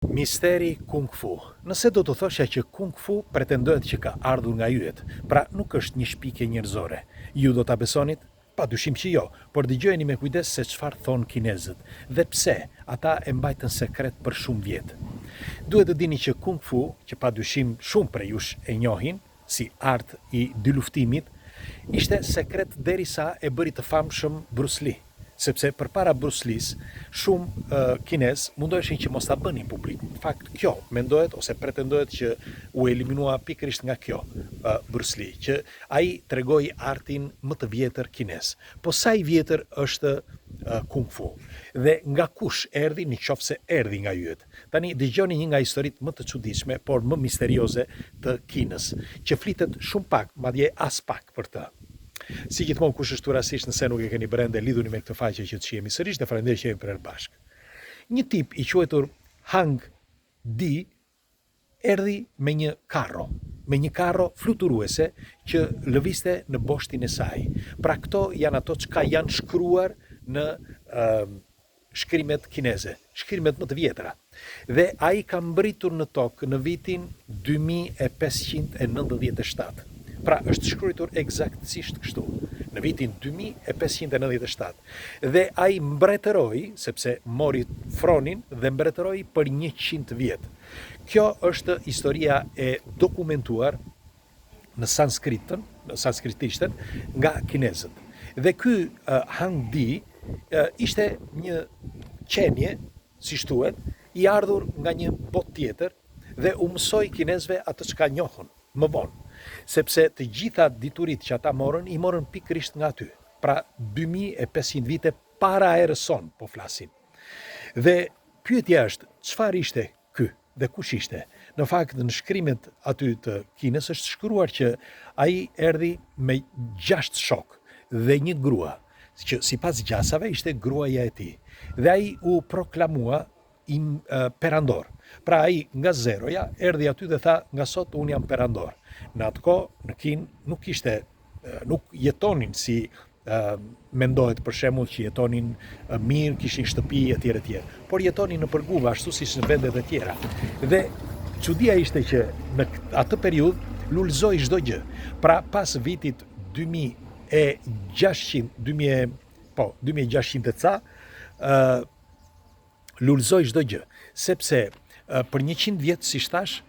Misteri Kung Fu. Nëse do të thosha që Kung Fu pretendohet që ka ardhur nga yjet, pra nuk është një shpikje njerëzore, ju do ta besonit? Padyshim që jo, por dëgjojeni me kujdes se çfarë thon kinezët dhe pse ata e mbajtën sekret për shumë vjet. Duhet të dini që Kung Fu, që padyshim shumë prej jush e njohin si art i dy luftimit, ishte sekret derisa e bëri të famshëm Bruce Lee. Sepse përpara Bruce Lee's, shumë kinez mundoheshin që mos ta bënin publik. Në fakt, kjo mendohet ose pretendohet që u eliminua pikërisht nga kjo Bruce Lee, që ai tregoi artin më të vjetër kinez. Po sa i vjetër është Kung Fu? Dhe nga kush erdhi, nëse erdhi nga yjet? Tani dëgjoni një nga historitë më të çuditshme, por më misterioze të Kinës, që flitet shumë pak, madje as pak për të. Si gjithmonë kush është rastisht nëse nuk e keni brende, lidhuni me këtë faqe që të shihemi sërish dhe faleminderit që jemi për bashk. Një tip i quajtur Hang Di erdhi me një karro fluturuese që lëvizte në boshtin e saj. Pra këto janë ato që janë shkruar në shkrimet kineze, shkrimet më të vjetra. Dhe ai ka mbritur në tokë në vitin 2597. Pra është shkruar eksaktësisht kështu, në vitin 2597. Dhe ai mbretëroi, sepse mori fronin dhe mbretëroi për 100 vjet. Kjo është historia e dokumentuar në sanskritishtën nga kinezët. Dhe ky Hang Di ishte një qenie, si thuhet, i ardhur nga një botë tjetër dhe u mësoi kinezëve atë çka njohun më vonë. Sepse të gjitha diturit që ata morën, i morën pikërisht nga aty. Pra 2500 vite para erës son, po flasim. Dhe pyetja është, çfarë ishte ky dhe kush ishte? Në fakt, në shkrimet aty të Kinës është shkruar që ai erdhi me 6 shok dhe një grua, që sipas gjasave ishte gruaja e tij. Dhe ai u proklamua perandor. Pra ai nga zeroja erdhi aty dhe tha, nga sot unë jam perandor. Në atë kohë në Kinë nuk jetonin si mendohet për shembull që jetonin mirë, kishin shtëpi etj etj, por jetonin në përguva ashtu siç në vendet e tjera. Dhe çudia ishte që në atë periudhë lulëzoi çdo gjë. Pra pas vitit 2600 e ca, lulëzoi çdo gjë, sepse për 100 vjet, si thash,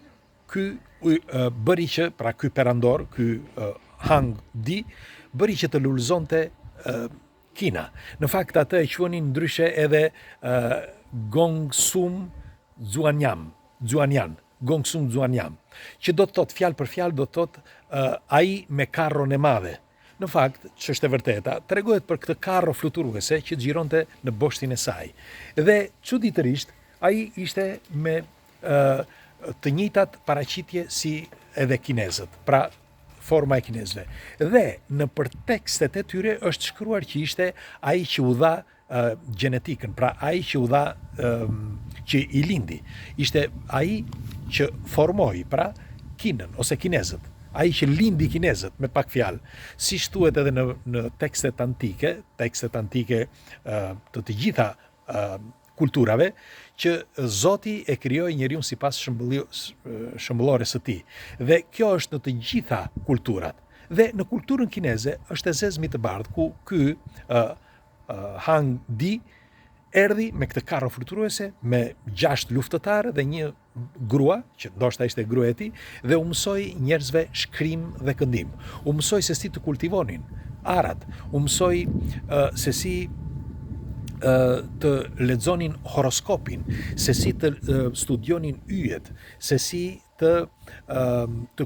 ky bëri që, pra ky perandor, ky Hang Di, bëri që të lulëzonte Kina. Në fakt atë e quhenin ndryshe edhe Gongsum Xuanyam, që do të thotë fjalë për fjalë do të thotë ai me karron e madhe. Në fakt, që është e vërteta, tregohet për këtë karro fluturuese që xhironte në boshtin e saj. Dhe çuditërisht, ai ishte me të njëjtat paraqitje si edhe kinezët, pra forma e kinezëve. Dhe në për tekstet e tyre është shkruar që ishte ai që u dha gjenetikën, pra ai që u dha që i lindi. Ishte ai që formoi, pra Kinën ose kinezët. Ai që lindi kinezët, me pak fjalë. Si thuhet edhe në tekstet antike të gjitha kulturave, që Zoti e krijoi njeriun sipas shembullores së tij. Dhe kjo është në të gjitha kulturat. Dhe në kulturën kineze është e zezmi të bardhë ku ky Hang Di erdhi me këtë karro fluturuese me 6 luftëtarë dhe një grua, që ndoshta ishte gruaja e tij, dhe u mësoi njerëzve shkrim dhe këndim. U mësoi se si të kultivonin arat, u mësoi se si të lexonin horoskopin, se si të studionin yjet, se si të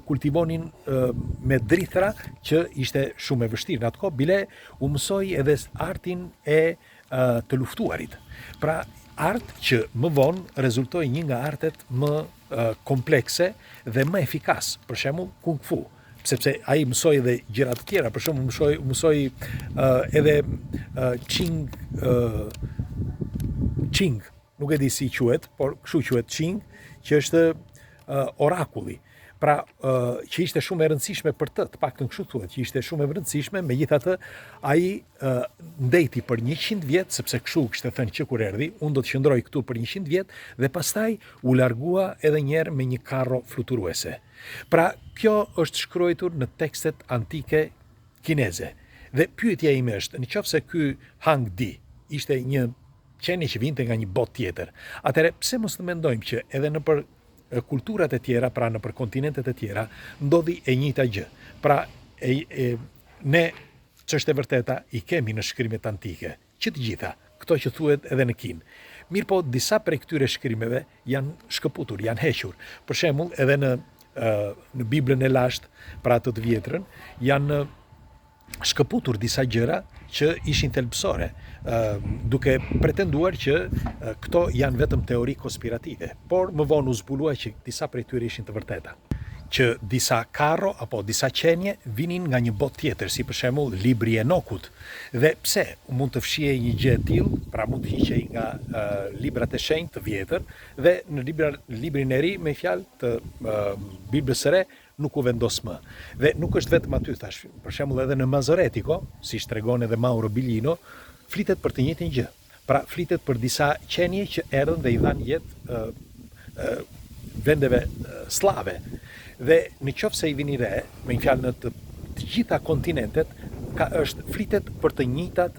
kultivonin me drithra, që ishte shumë e vështirë në atë kohë, bile u mësoi edhe artin e të luftuarit. Pra art që më vonë rezultoi një nga artet më komplekse dhe më efikas, për shembull Kung Fu, sepse ai mësoi edhe gjëra të tjera, për shembull mësoi edhe Qing, nuk e di si quhet, por kështu quhet Qing, që është orakulli. Pra, që ishte shumë e rëndësishme për të paktën kështu thuhet, që ishte shumë e rëndësishme, megjithatë ai ndeti për 100 vjet, sepse kështu kishte thënë që kur erdhi, unë do të qëndroj këtu për 100 vjet dhe pastaj u largua edhe një herë me një karro fluturuese. Pra, kjo është shkruar në tekstet antike kineze. Dhe pyetja ime është, nëse ky Hang Di ishte një qenie që vinte nga një botë tjetër, atëherë pse mos të mendojmë që edhe nëpër kulturat e tjera, pra nëpër kontinentet e tjera, ndodhi e njëjta gjë. Pra, ne ç'është e vërteta i kemi në shkrimet antike, që të gjitha, këto që thuhet edhe në Kinë. Mirë po, disa prej këtyre shkrimeve janë shkëputur, janë hequr. Për shembull, edhe në Biblën e lashtë, pra të vjetrën, janë shkëputur disa gjëra që ishin thelbësore, duke pretenduar që këto janë vetëm teori konspirative, por më vonë u zbulua që disa prej tyre ishin të vërteta. Që disa karro apo disa qenie vinin nga një botë tjetër, si për shembull libri i Enokut. Dhe pse mund të fshihej një gjë e tillë, pra mund të hiqej nga librat e shenjtë të vjetër dhe në librin e ri, me fjalë të Biblës së re, nuk u vendos më. Dhe nuk është vetëm aty, thash, për shembull edhe në Mazoretiko, si tregon edhe Mauro Biglino, flitet për të njëjtën gjë. Pra flitet për disa qenie që erdhën dhe i dhanë jetë vendeve slave. Dhe në qoftë se i vini re, me një fjalë në të gjitha kontinentet, flitet për të njëjtat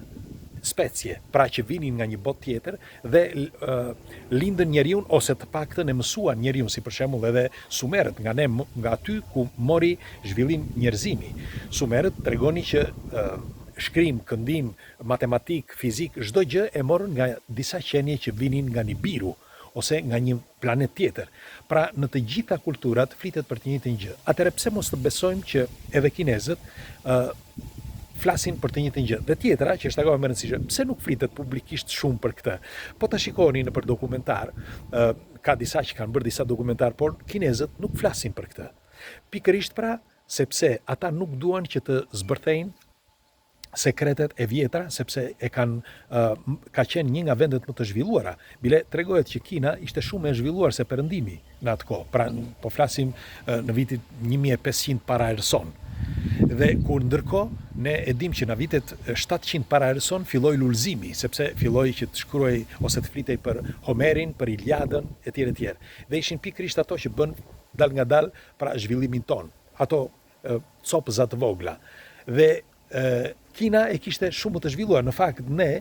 specie, pra që vinin nga një botë tjetër dhe lindën njeriun ose të paktën e mësuan njeriun, si për shembull edhe sumerët, nga aty ku mori zhvillim njerëzimi. Sumerët tregoni që shkrim, këndim, matematik, fizik, çdo gjë e morën nga disa qenie që vinin nga Nibiru ose nga një planet tjetër. Pra në të gjitha kulturat flitet për të njëjtën gjë. Atëherë pse mos të besojmë që edhe kinezët flasin për të njëjtën gjë. Dhe tjetra, që është akoma më e rëndësishme, pse nuk flitet publikisht shumë për këtë? Po ta shikoni nëpër dokumentar, ka disa që kanë bërë disa dokumentar, por kinezët nuk flasin për këtë. Pikërisht pra, sepse ata nuk duan që të zbërthejnë sekretet e vjetra, sepse ka qenë një nga vendet më të zhvilluara. Bile tregohet që Kina ishte shumë e zhvilluar se Perëndimi në atë kohë. Pra, po flasim në vitin 1500 para erëson. Dhe kur ndërkohë ne e dim që në vitet 700 para erëson filloi lullëzimi, sepse filloi që të shkruaj ose të flitej për Homerin, për Iliadën etj. Dhe ishin pikërisht ato që bën dal nga dal pra zhvillimin ton, ato copëza të vogla. Dhe Kina e kishte shumë të zhvilluar. Në fakt ne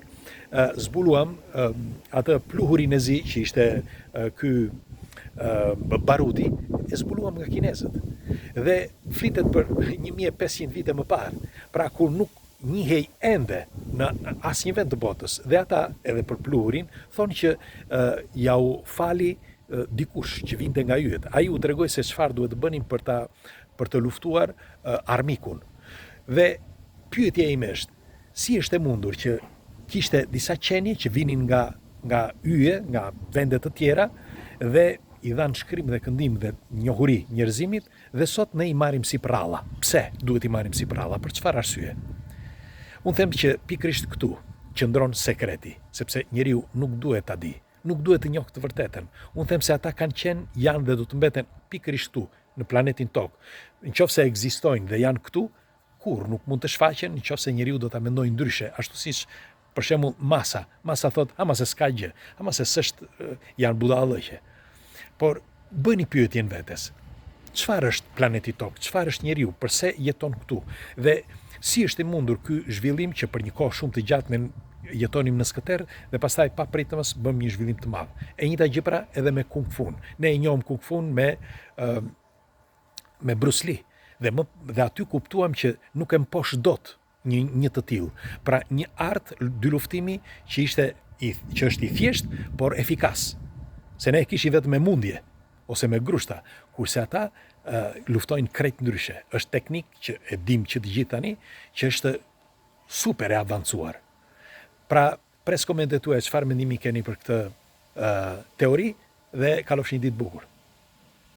zbuluam atë pluhurin e zi që ishte ky baruti, e zbuluam nga kinezët. Dhe flitet për 1500 vite më parë, pra kur nuk njihej ende në asnjë vend të botës. Dhe ata edhe për pluhurin thonë që ja u fali dikush që vinte nga yjet. Ai u tregoi se çfarë duhet të bënin për të luftuar armikun. Dhe pyetja ime është, si është e mundur që kishte disa qenie që vinin nga yje, nga vende të tjera dhe i dhanë shkrim dhe këndim dhe njohuri njerëzimit dhe sot ne i marrim si prralla. Pse duhet i marrim si prralla? Për çfarë arsye? Unë them që pikërisht këtu qëndron sekreti, sepse njeriu nuk duhet ta di, nuk duhet të njohë të vërtetën. Unë them se ata kanë qenë, janë dhe do të mbeten pikërisht këtu në planetin Tokë. Nëse ekzistojnë dhe janë këtu, kur nuk mund të shfaqen nëse njeriu do ta mendojë ndryshe, ashtu siç për shembull masa thot, ama se s'ka gjë, ama se s'është janë budallëqe. Por bëni pyetjen vetes. Çfarë është planeti Tokë? Çfarë është njeriu? Pse jeton këtu? Dhe si është i mundur ky zhvillim që për një kohë shumë të gjatë ne jetonim në skëter dhe pastaj pa pritëmës bëm një zhvillim të madh. E njëjta gjë pra edhe me Kung Fu. Ne e njohim Kung Fu me Bruce Lee. Dhe aty kuptuam që nuk e mposh dot një të tillë. Pra një art dy luftimi që është i thjesht, por efikas. Se ne e kishim vetëm me mundje ose me grushta, kurse ata luftojnë krejt ndryshe. Është teknikë që e dim që të gjithë tani, që është super e avancuar. Pra, pres komentet tuaja çfarë mendimi keni për këtë teori dhe kalofshi një ditë bukur.